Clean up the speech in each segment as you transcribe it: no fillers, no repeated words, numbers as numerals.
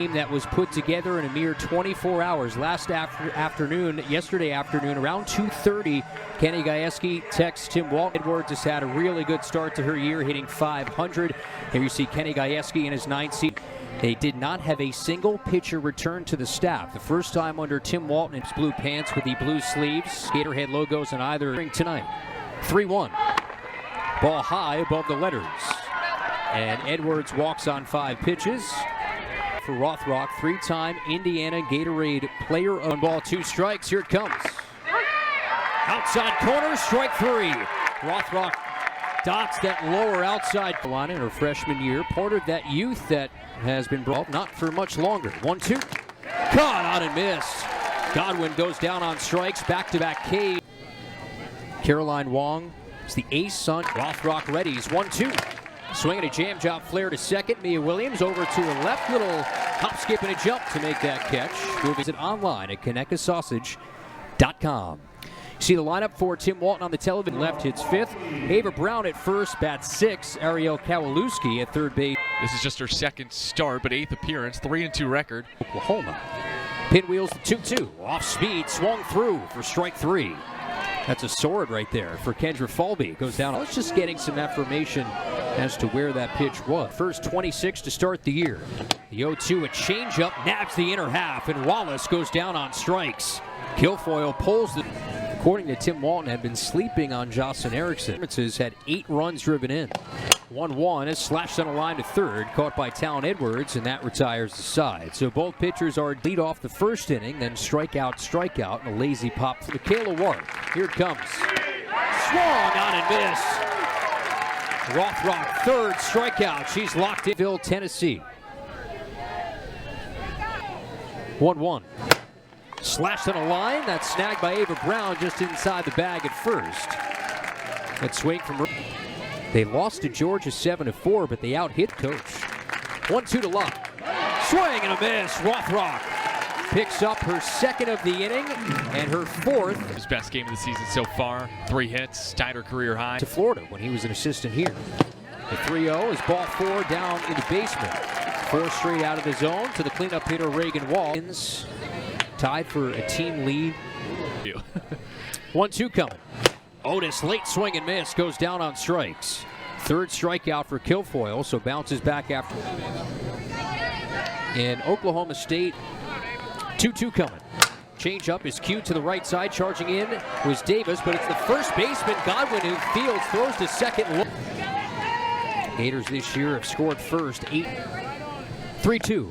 That was put together in a mere 24 hours. Yesterday afternoon, around 2:30, Kenny Gajewski texts Tim Walton. Edwards has had a really good start to her year, hitting .500. Here you see Kenny Gajewski in his 9th season. They did not have a single pitcher return to the staff. The first time under Tim Walton in his blue pants with the blue sleeves. Gatorhead logos on either tonight. 3-1. Ball high above the letters. And Edwards walks on 5 pitches. For Rothrock, 3-time Indiana Gatorade player on ball, 2 strikes. Here it comes. Outside corner, strike 3. Rothrock dots that lower outside line in her freshman year. Part of that youth that has been brought, not for much longer. 1-2. Caught on and missed. Godwin goes down on strikes. Back-to-back K. Caroline Wong is the ace on Rothrock readies. 1-2. Swinging a jam job flare to second. Mia Williams over to the left. Little hop, skip, and a jump to make that catch. We'll visit online at ConnectaSausage.com. See the lineup for Tim Walton on the television. Left hits 5th. Ava Brown at first, bats 6. Ariel Kowalewski at third base. This is just her 2nd start, but 8th appearance, 3-2 record. Oklahoma. Pinwheels the 2-2. Off speed, swung through for strike 3. That's a sword right there for Kendra Falby. Goes down. I was just getting some affirmation as to where that pitch was. First 26 to start the year. The 0-2, a changeup, nabs the inner half, and Wallace goes down on strikes. Kilfoyle pulls the... According to Tim Walton, had been sleeping on Jocelyn Erickson. Had 8 runs driven in. 1-1 is slashed on a line to third, caught by Talon Edwards, and that retires the side. So both pitchers are lead off the first inning, then strikeout, and a lazy pop for Michaela Ward. Here it comes. Swung on and missed. Rothrock, 3rd strikeout. She's locked in. Ville, Tennessee. 1-1. Slashed on a line. That's snagged by Ava Brown just inside the bag at first. That swing from... They lost to Georgia 7-4, but they out-hit coach. 1-2 to Locke. Swing and a miss. Rothrock picks up her 2nd of the inning and her 4th. His best game of the season so far. 3 hits, tied her career high. To Florida when he was an assistant here. The 3-0 is ball 4 down in the basement. 4 straight out of the zone to the cleanup hitter Reagan Wall. Tied for a team lead. 1-2 coming. Otis, late swing and miss, goes down on strikes. 3rd strikeout for Kilfoyle, so bounces back after. In Oklahoma State, 2-2 coming. Changeup is cued to the right side. Charging in was Davis, but it's the first baseman, Godwin, who fields, throws to second. Gators this year have scored first, 3-2.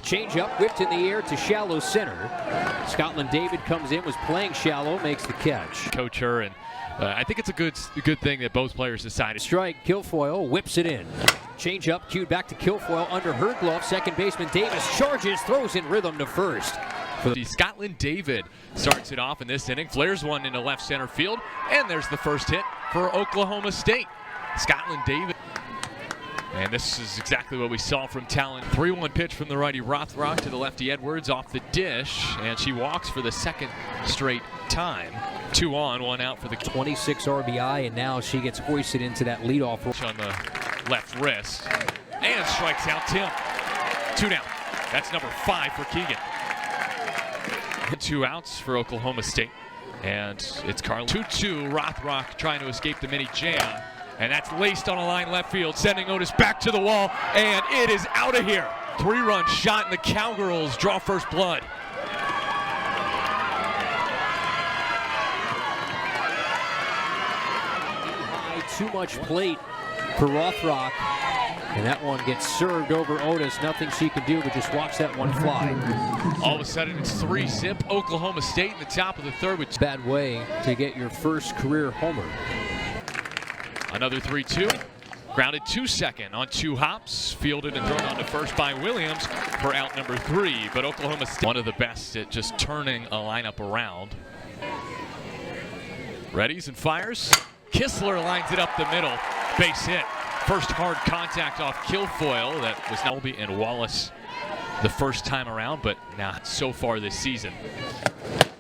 Changeup whipped in the air to shallow center. Scotland David comes in, was playing shallow, makes the catch. Coach her, and I think it's a good thing that both players decided. Strike, Kilfoyle whips it in. Changeup cued back to Kilfoyle under her glove. Second baseman Davis charges, throws in rhythm to first. Scotland David starts it off in this inning. Flares one into left center field, and there's the first hit for Oklahoma State. Scotland David. And this is exactly what we saw from Talon. 3-1 pitch from the righty Rothrock to the lefty Edwards off the dish, and she walks for the 2nd straight time. 2 on, 1 out for the 26 RBI, and now she gets hoisted into that leadoff on the left wrist, and strikes out Tim. 2 down. That's number 5 for Keegan. 2 outs for Oklahoma State, and it's Carl. 2-2. Rothrock trying to escape the mini jam. And that's laced on a line left field, sending Otis back to the wall, and it is out of here. 3-run shot, and the Cowgirls draw first blood. Too much plate for Rothrock, and that one gets served over Otis. Nothing she can do but just watch that one fly. All of a sudden, it's 3-zip Oklahoma State in the top of the 3rd. With bad way to get your first career homer. Another 3-2, grounded to second on 2 hops, fielded and thrown on to first by Williams for out number 3. But Oklahoma State, one of the best at just turning a lineup around. Readies and fires. Kistler lines it up the middle, base hit. First hard contact off Kilfoyle. That was Nelby and Wallace the first time around, but not so far this season.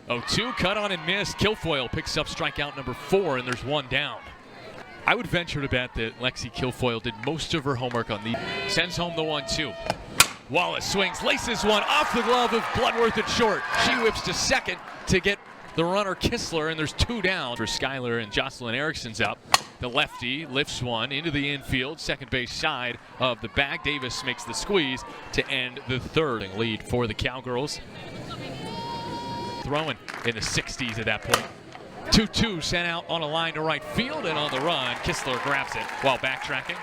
0-2, cut on and miss. Kilfoyle picks up strikeout number 4, and there's 1 down. I would venture to bet that Lexi Kilfoyle did most of her homework on the. Sends home the 1-2. Wallace swings, laces one off the glove of Bloodworth at short. She whips to second to get the runner Kistler, and there's 2 down for Skylar, and Jocelyn Erickson's up. The lefty lifts one into the infield, second base side of the bag. Davis makes the squeeze to end the third lead for the Cowgirls. Throwing in the 60s at that point. 2-2 sent out on a line to right field, and on the run, Kistler grabs it while backtracking.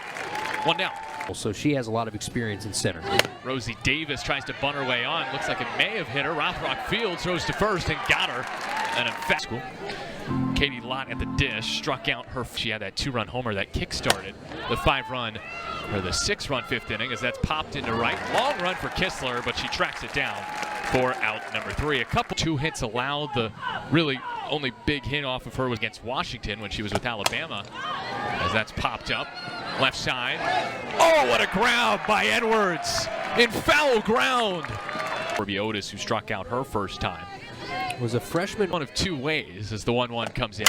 1 down. So she has a lot of experience in center. Rosie Davis tries to bunt her way on. Looks like it may have hit her. Rothrock Fields throws to first and got her. An emphatic. Katie Lott at the dish struck out her. She had that 2-run homer that kick-started the 5-run or the 6-run 5th inning, as that's popped into right. Long run for Kistler, but she tracks it down for out number 3. A couple 2 hits allowed. The really only big hit off of her was against Washington when she was with Alabama, as that's popped up. Left side. Oh, what a grab by Edwards in foul ground. Corby Otis, who struck out her first time. Was a freshman. One of 2 ways as the 1-1 comes in.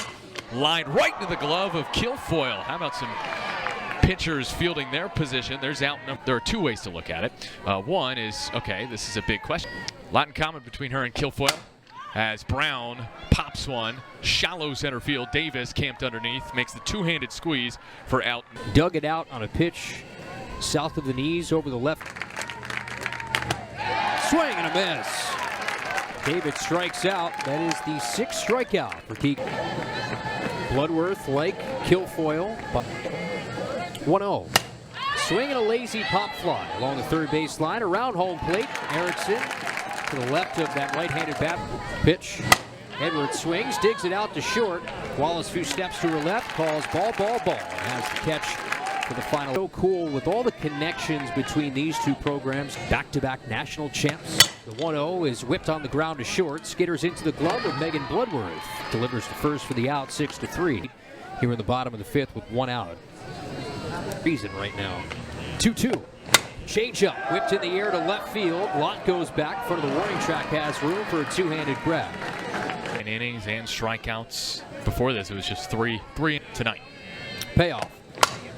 Lined right into the glove of Kilfoyle. How about some pitchers fielding their position? There's out. There are 2 ways to look at it. One is, okay, this is a big question. A lot in common between her and Kilfoyle, as Brown pops one, shallow center field. Davis camped underneath, makes the 2-handed squeeze for out. Dug it out on a pitch south of the knees over the left. Swing and a miss. David strikes out. That is the 6th strikeout for Keegan. Bloodworth, like Kilfoyle. 1-0. Swing and a lazy pop fly along the third base line, around home plate. Erickson to the left of that right-handed bat. Pitch. Edwards swings, digs it out to short. Wallace 2 steps to her left, calls ball, and has the catch for the final. So cool with all the connections between these 2 programs. Back-to-back national champs. The 1-0 is whipped on the ground to short. Skitters into the glove of Megan Bloodworth. Delivers the first for the out, 6-3. Here in the bottom of the 5th with 1 out. Reason right now. 2-2. Change-up, whipped in the air to left field. Lott goes back. Front of the warning track has room for a 2-handed grab. In innings and strikeouts. Before this, it was just 3 tonight. Payoff.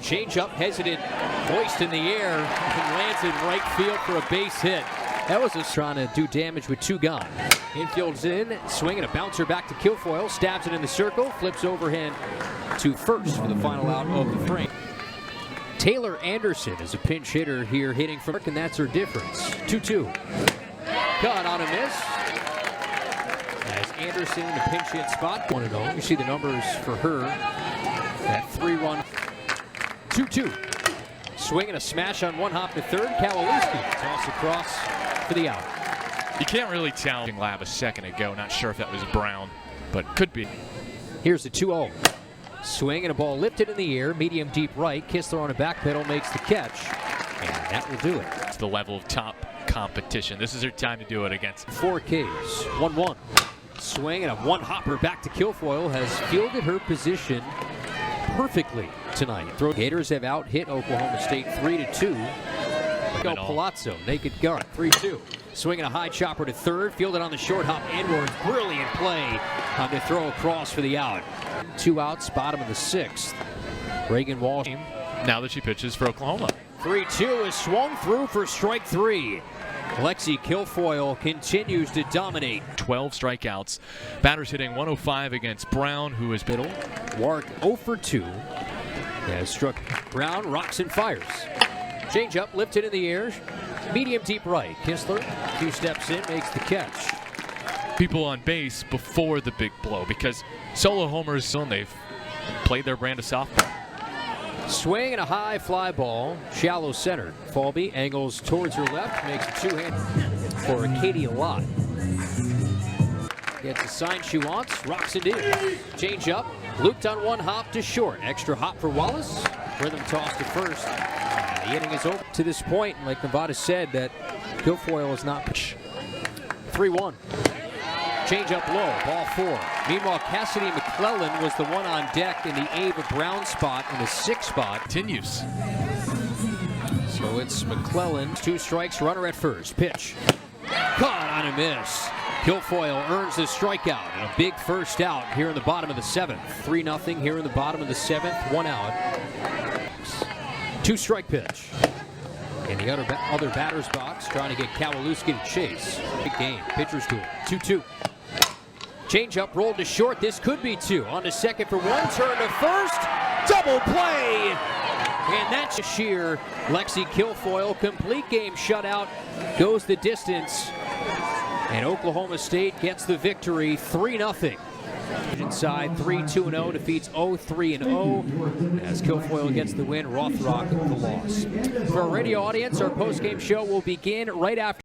Change-up, hesitant, hoist in the air, and lands in right field for a base hit. That was just trying to do damage with 2 gone. Infield's in, swinging a bouncer back to Kilfoyle, stabs it in the circle, flips overhand to first for the final out of the frame. Taylor Anderson is a pinch hitter here, hitting from, and that's her difference. 2-2. Cut on a miss. As Anderson in the pinch hit spot. 1-0. You see the numbers for her. That 3-run. 2-2. Swing and a smash on 1 hop to third. Kowalewski toss across for the out. You can't really tell. Lab a second ago. Not sure if that was Brown, but could be. Here's the 2-0. Swing and a ball lifted in the air, medium deep right. Kistler on a back pedal makes the catch, and that will do it. It's the level of top competition. This is her time to do it against 4 Ks. 1-1. Swing and a 1-hopper back to Kilfoyle has fielded her position perfectly tonight. Gators have out-hit Oklahoma State 3-2. Miguel Palazzo, naked guard, 3-2. Swinging a high chopper to third, fielded on the short hop. Edwards, brilliant play on the throw across for the out. 2 outs, bottom of the 6th. Reagan Walsh. Now that she pitches for Oklahoma. 3-2 is swung through for strike 3. Lexi Kilfoyle continues to dominate. 12 strikeouts. Batters hitting 105 against Brown, who is middle. Warwick 0 for 2. Has struck Brown, rocks and fires. Change up, lifted in the air. Medium deep right. Kistler, 2 steps in, makes the catch. People on base before the big blow, because solo homers, they've played their brand of softball. Swing and a high fly ball, shallow center. Falby angles towards her left, makes a 2-hand for Katie Lott. Gets the sign she wants, rocks it in. Change up, looped on 1 hop to short. Extra hop for Wallace. Rhythm toss to first. The inning is over. To this point, like Nevada said, that Kilfoyle is not pitch. 3-1. Change up low, ball 4. Meanwhile, Cassidy McClellan was the one on deck in the Ava Brown spot in the 6th spot. Continues. So it's McClellan, 2 strikes, runner at first. Pitch. Caught on a miss. Kilfoyle earns the strikeout and a big first out here in the bottom of the 7th. 3-0 here in the bottom of the 7th, 1 out. 2 strike pitch. In the other batter's box, trying to get Kowalewski to chase. Big game. Pitcher's duel. 2-2. Changeup rolled to short. This could be two. On to second for one. Turn to first. Double play. And that's sheer Lexi Kilfoyle. Complete game shutout. Goes the distance. And Oklahoma State gets the victory 3-0. Inside 3-2-0 defeats 0-3-0 as Kilfoyle gets the win, Rothrock the loss. For our radio audience, our post-game show will begin right after.